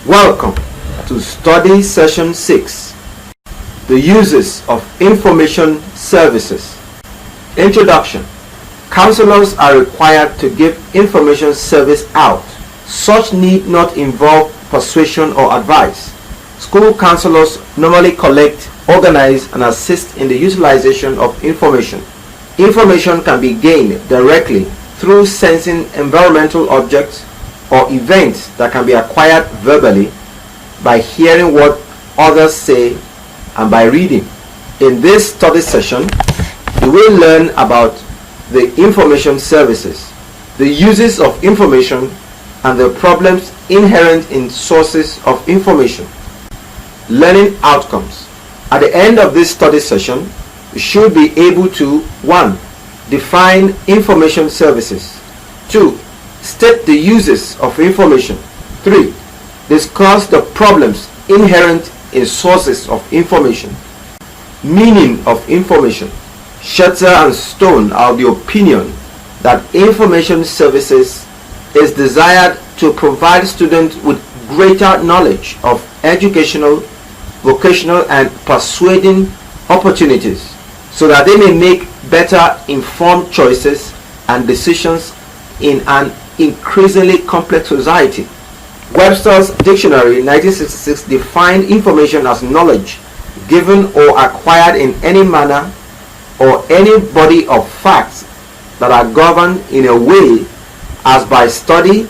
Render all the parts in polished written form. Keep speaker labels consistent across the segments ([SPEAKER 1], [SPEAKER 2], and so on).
[SPEAKER 1] Welcome to Study Session 6, the uses of information services. Introduction. Counselors are required to give information service out. Such need not involve persuasion or advice. School counselors normally collect, organize, and assist in the utilization of information. Information can be gained directly through sensing environmental objects or events that can be acquired verbally, by hearing what others say, and by reading. In this study session, you will learn about the information services, the uses of information, and the problems inherent in sources of information. Learning outcomes. At the end of this study session, you should be able to 1. Define information services. 2. State the uses of information. 3. Discuss the problems inherent in sources of information. Meaning of information. Shutter and Stone are of the opinion that information services is desired to provide students with greater knowledge of educational, vocational, and persuading opportunities so that they may make better informed choices and decisions in an increasingly complex society. Webster's Dictionary 1966 defined information as knowledge given or acquired in any manner or any body of facts that are governed in a way as by study,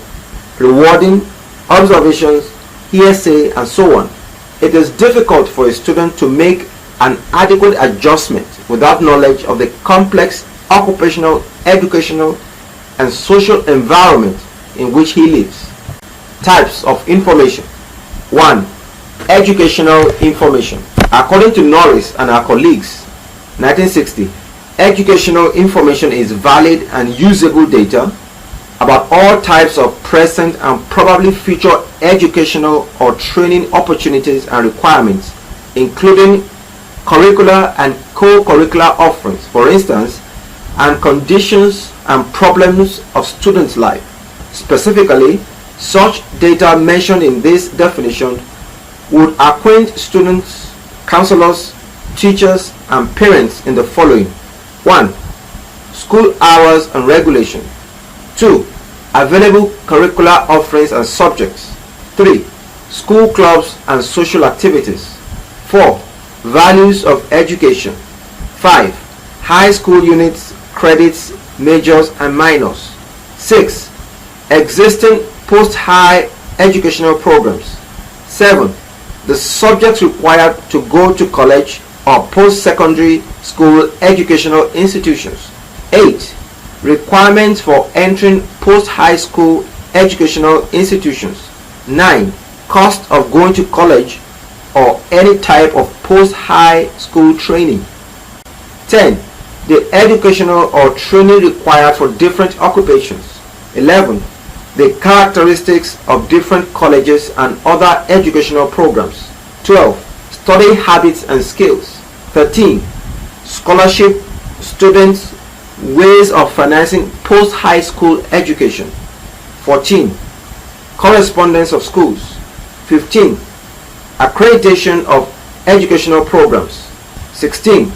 [SPEAKER 1] rewarding, observations, hearsay, and so on. It is difficult for a student to make an adequate adjustment without knowledge of the complex occupational, educational, and social environment in which he lives. Types of information. 1. Educational information. According to Norris and our colleagues, 1960, educational information is valid and usable data about all types of present and probably future educational or training opportunities and requirements, including curricular and co-curricular offerings, for instance, and conditions and problems of students' life. Specifically, such data mentioned in this definition would acquaint students, counselors, teachers, and parents in the following. 1. School hours and regulation. 2. Available curricular offerings and subjects. 3. School clubs and social activities. 4. Values of education. 5. High school units, credits, majors, and minors. 6. Existing post-high educational programs. 7. The subjects required to go to college or post-secondary school educational institutions. 8. Requirements for entering post-high school educational institutions. 9. Cost of going to college or any type of post-high school training. 10. The educational or training required for different occupations. 11. The characteristics of different colleges and other educational programs. 12. Study habits and skills. 13. Scholarship, students, ways of financing post-high school education. 14. Correspondence of schools. 15. Accreditation of educational programs. 16.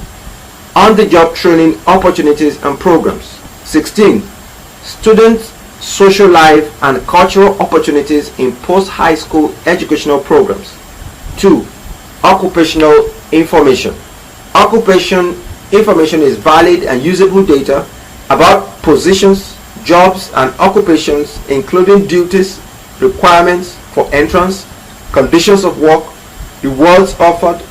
[SPEAKER 1] On-the-job training opportunities and programs. 16. Students' social life and cultural opportunities in post-high school educational programs. 2. Occupational information. Occupation information is valid and usable data about positions, jobs, and occupations, including duties, requirements for entrance, conditions of work, rewards offered,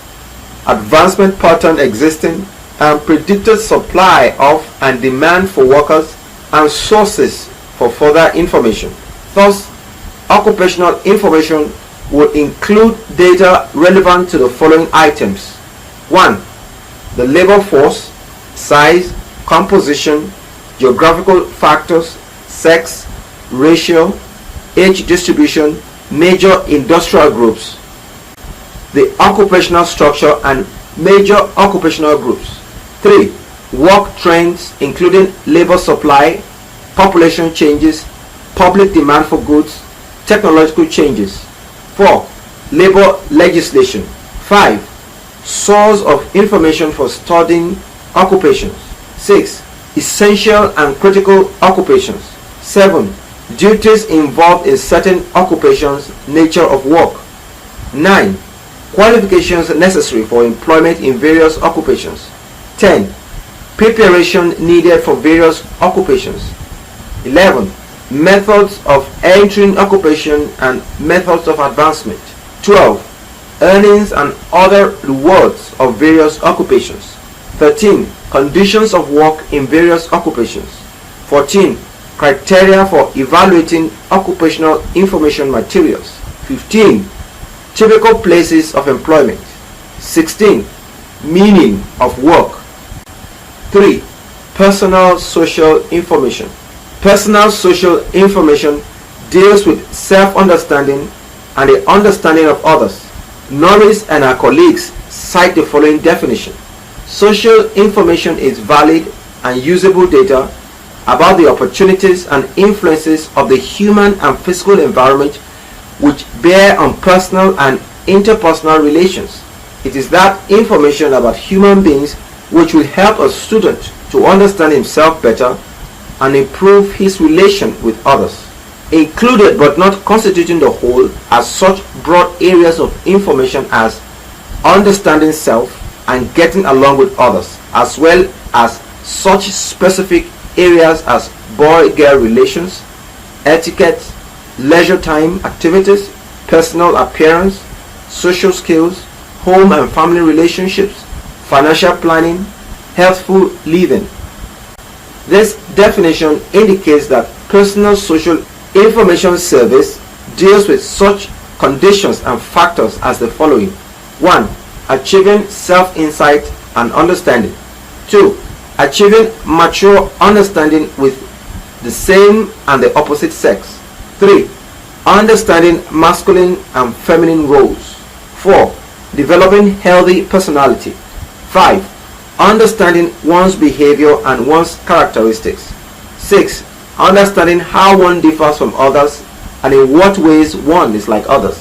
[SPEAKER 1] advancement pattern existing, and predicted supply of and demand for workers, and sources for further information. Thus, occupational information would include data relevant to the following items. 1. The labor force, size, composition, geographical factors, sex, ratio, age distribution, major industrial groups, the occupational structure and major occupational groups. 3. Work trends including labor supply, population changes, public demand for goods, technological changes. 4. Labor legislation. 5. Source of information for studying occupations. 6. Essential and critical occupations. 7. Duties involved in certain occupations, nature of work. 9. Qualifications necessary for employment in various occupations. 10. Preparation needed for various occupations. 11. Methods of entering occupation and methods of advancement. 12. Earnings and other rewards of various occupations. 13. Conditions of work in various occupations. 14. Criteria for evaluating occupational information materials. 15. Typical places of employment. 16. Meaning of work. 3. Personal social information. Personal social information deals with self-understanding and the understanding of others. Norris and her colleagues cite the following definition. Social information is valid and usable data about the opportunities and influences of the human and physical environment which bear on personal and interpersonal relations. It is that information about human beings which will help a student to understand himself better and improve his relation with others. Included but not constituting the whole are such broad areas of information as understanding self and getting along with others, as well as such specific areas as boy-girl relations, etiquette, leisure time activities, personal appearance, social skills, home and family relationships, financial planning, healthful living. This definition indicates that personal social information service deals with such conditions and factors as the following. 1. Achieving self-insight and understanding. 2. Achieving mature understanding with the same and the opposite sex. 3. Understanding masculine and feminine roles. 4. Developing healthy personality. 5. Understanding one's behavior and one's characteristics. 6. Understanding how one differs from others and in what ways one is like others.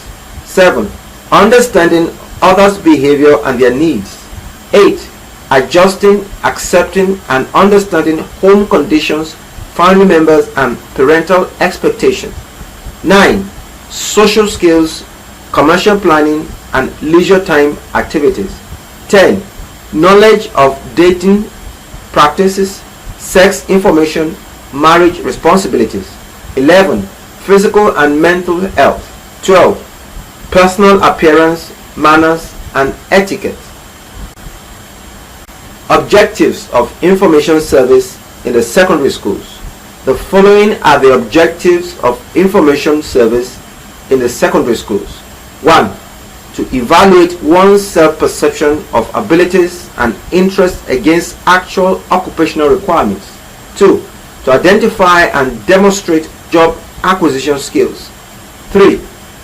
[SPEAKER 1] 7. Understanding others' behavior and their needs. 8. Adjusting, accepting and understanding home conditions, family members and parental expectations. 9. Social skills, commercial planning and leisure time activities. 10. Knowledge of dating practices, sex information, marriage responsibilities. 11. Physical and mental health. 12. Personal appearance, manners and etiquette. Objectives of information service in the secondary schools. The following are the objectives of information service in the secondary schools. 1. To evaluate one's self-perception of abilities and interests against actual occupational requirements. 2. To identify and demonstrate job acquisition skills. 3.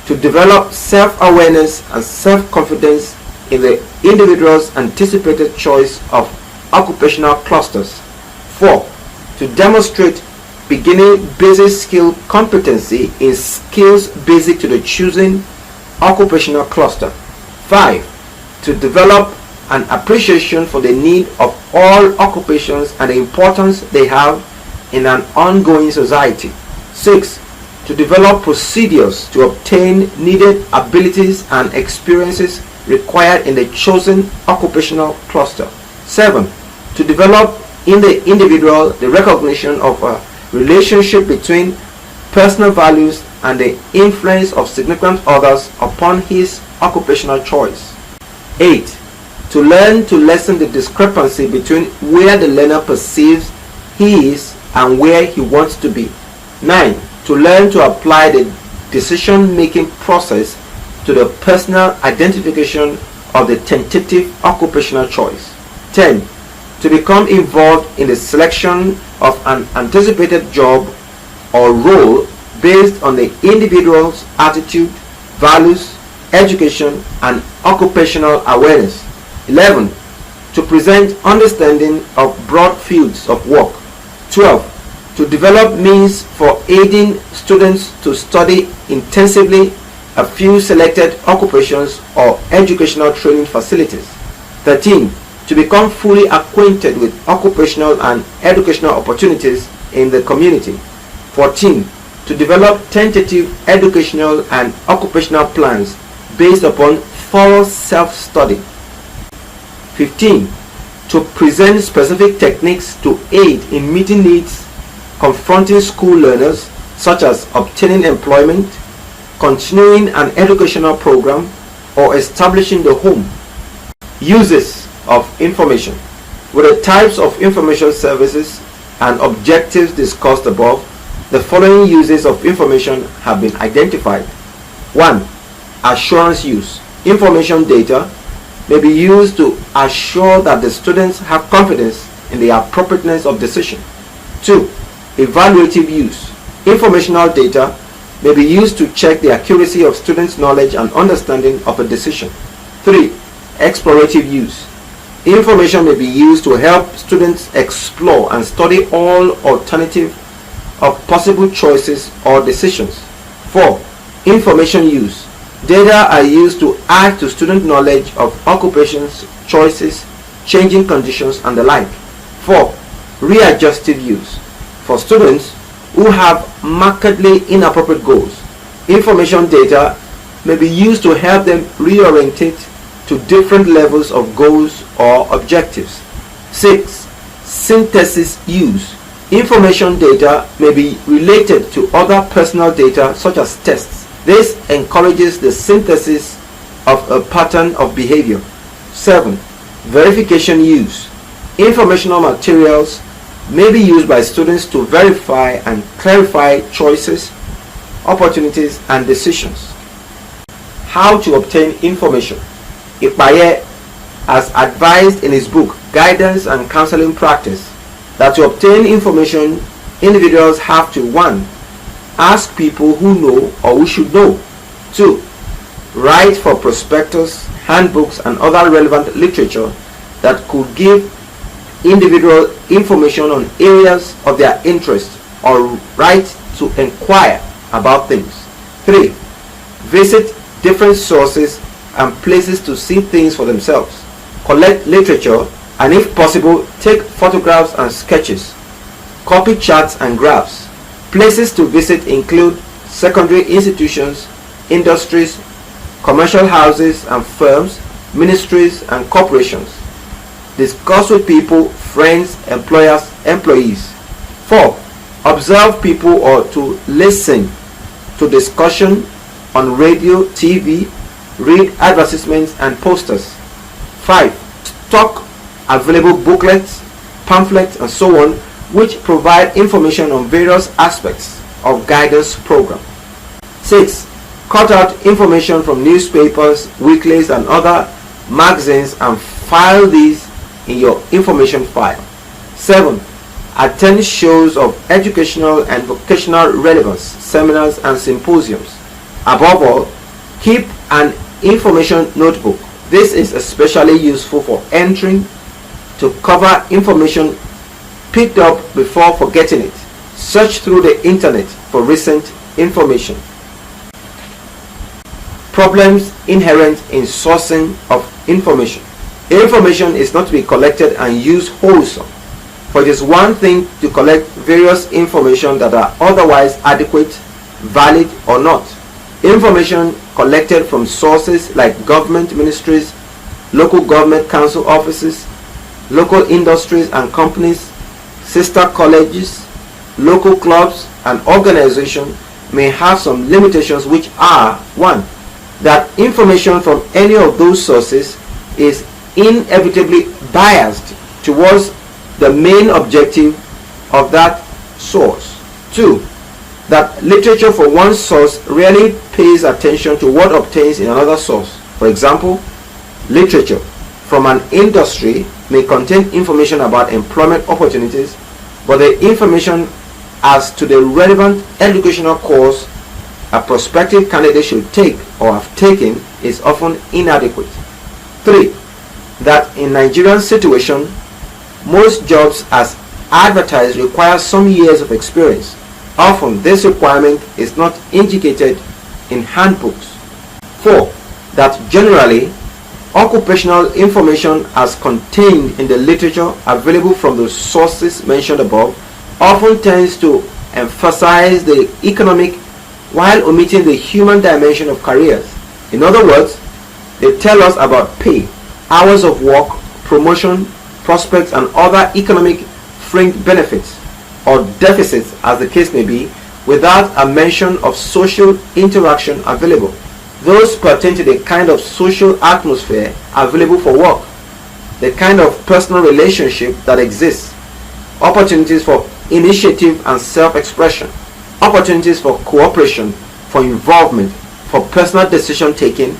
[SPEAKER 1] To develop self-awareness and self-confidence in the individual's anticipated choice of occupational clusters. 4. To demonstrate beginning basic skill competency in skills basic to the choosing occupational cluster. 5. To develop an appreciation for the need of all occupations and the importance they have in an ongoing society. 6. To develop procedures to obtain needed abilities and experiences required in the chosen occupational cluster. 7. To develop in the individual the recognition of a relationship between personal values and the influence of significant others upon his occupational choice. 8. To learn to lessen the discrepancy between where the learner perceives he is and where he wants to be. 9. To learn to apply the decision-making process to the personal identification of the tentative occupational choice. 10. To become involved in the selection of an anticipated job or role based on the individual's attitude, values, education, and occupational awareness. 11. To present understanding of broad fields of work. 12. To develop means for aiding students to study intensively a few selected occupations or educational training facilities. 13. To become fully acquainted with occupational and educational opportunities in the community. 14. To develop tentative educational and occupational plans based upon thorough self-study. 15. To present specific techniques to aid in meeting needs confronting school learners, such as obtaining employment, continuing an educational program, or establishing the home. Uses of information. With the types of information services and objectives discussed above, the following uses of information have been identified. 1. Assurance use. Information data may be used to assure that the students have confidence in the appropriateness of decision. 2. Evaluative use. Informational data may be used to check the accuracy of students' knowledge and understanding of a decision. 3. Explorative use. Information may be used to help students explore and study all alternatives of possible choices or decisions. 4. Information use. Data are used to add to student knowledge of occupations, choices, changing conditions, and the like. 4. Readjustive use. For students who have markedly inappropriate goals, information data may be used to help them reorientate to different levels of goals or objectives. 6. Synthesis use. Information data may be related to other personal data such as tests. This encourages the synthesis of a pattern of behavior. 7. Verification use. Informational materials may be used by students to verify and clarify choices, opportunities, and decisions. How to obtain information. Ipaye has advised in his book Guidance and Counseling Practice that to obtain information, individuals have to 1. Ask people who know or who should know. 2. Write for prospectus, handbooks, and other relevant literature that could give individual information on areas of their interest, or write to inquire about things. 3. Visit different sources and places to see things for themselves. Collect literature and, if possible, take photographs and sketches. Copy charts and graphs. Places to visit include secondary institutions, industries, commercial houses and firms, ministries and corporations. Discuss with people, friends, employers, employees. 4. Observe people or to listen to discussion on radio, TV, read advertisements and posters. 5. Stock available booklets, pamphlets, and so on, which provide information on various aspects of guidance program. 6. Cut out information from newspapers, weeklies, and other magazines and file these in your information file. 7. Attend shows of educational and vocational relevance, seminars, and symposiums. Above all, keep an information notebook. This is especially useful for entering to cover information picked up before forgetting it. Search through the internet for recent information. Problems inherent in sourcing of information. Information is not to be collected and used wholesome, for it is one thing to collect various information that are otherwise adequate, valid, or not. Information collected from sources like government ministries, local government council offices, local industries and companies, sister colleges, local clubs, and organizations may have some limitations, which are: 1. That information from any of those sources is inevitably biased towards the main objective of that source. 2. That literature from one source rarely pays attention to what obtains in another source. For example, literature from an industry may contain information about employment opportunities, but the information as to the relevant educational course a prospective candidate should take or have taken is often inadequate. 3. That in Nigerian situation, most jobs as advertised require some years of experience. Often this requirement is not indicated in handbooks 4. That generally, occupational information as contained in the literature available from the sources mentioned above often tends to emphasize the economic while omitting the human dimension of careers. In other words, they tell us about pay, hours of work, promotion, prospects, and other economic fringe benefits or deficits as the case may be, without a mention of social interaction available. Those pertain to the kind of social atmosphere available for work, the kind of personal relationship that exists, opportunities for initiative and self-expression, opportunities for cooperation, for involvement, for personal decision taking,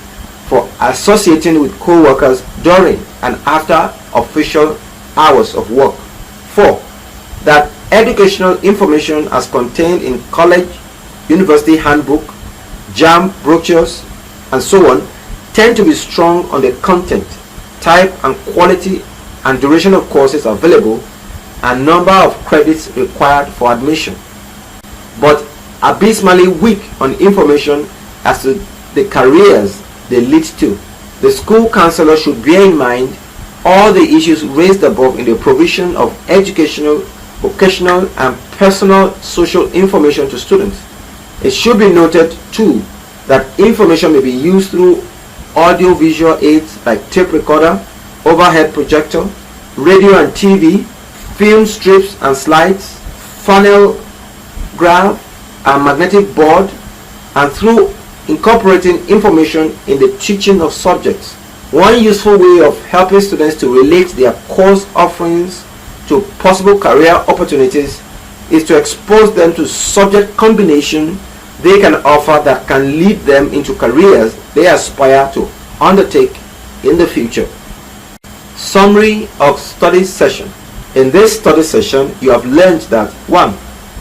[SPEAKER 1] for associating with co-workers during and after official hours of work. 4. That educational information as contained in college, university handbook, JAM brochures, and so on tend to be strong on the content, type and quality and duration of courses available and number of credits required for admission, but abysmally weak on information as to the careers they lead to. The school counselor should bear in mind all the issues raised above in the provision of educational, vocational, and personal social information to students. It should be noted too that information may be used through audio-visual aids like tape recorder, overhead projector, radio and TV, film strips and slides, funnel graph and magnetic board, and through incorporating information in the teaching of subjects. One useful way of helping students to relate their course offerings to possible career opportunities is to expose them to subject combination they can offer that can lead them into careers they aspire to undertake in the future. Summary of study session. In this study session, you have learned that 1.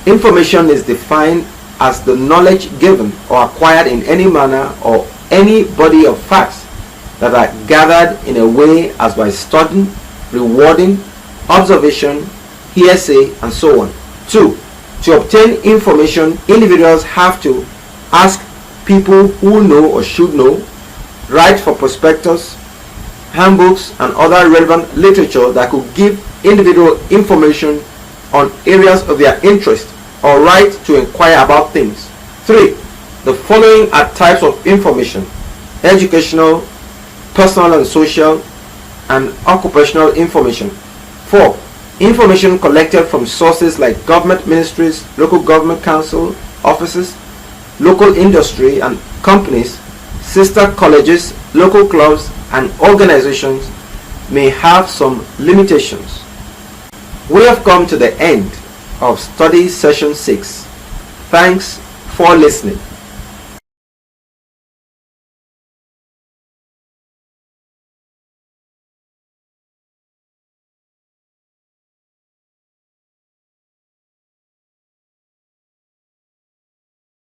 [SPEAKER 1] Information is defined as the knowledge given or acquired in any manner or any body of facts that are gathered in a way as by studying, rewarding, observation, hearsay, and so on. 2. To obtain information, individuals have to ask people who know or should know, write for prospectus, handbooks, and other relevant literature that could give individual information on areas of their interest, or write to inquire about things. 3. The following are types of information: educational, personal and social, and occupational information. 4. Information collected from sources like government ministries, local government council offices, local industry and companies, sister colleges, local clubs, and organizations may have some limitations. We have come to the end of study session 6. Thanks for listening.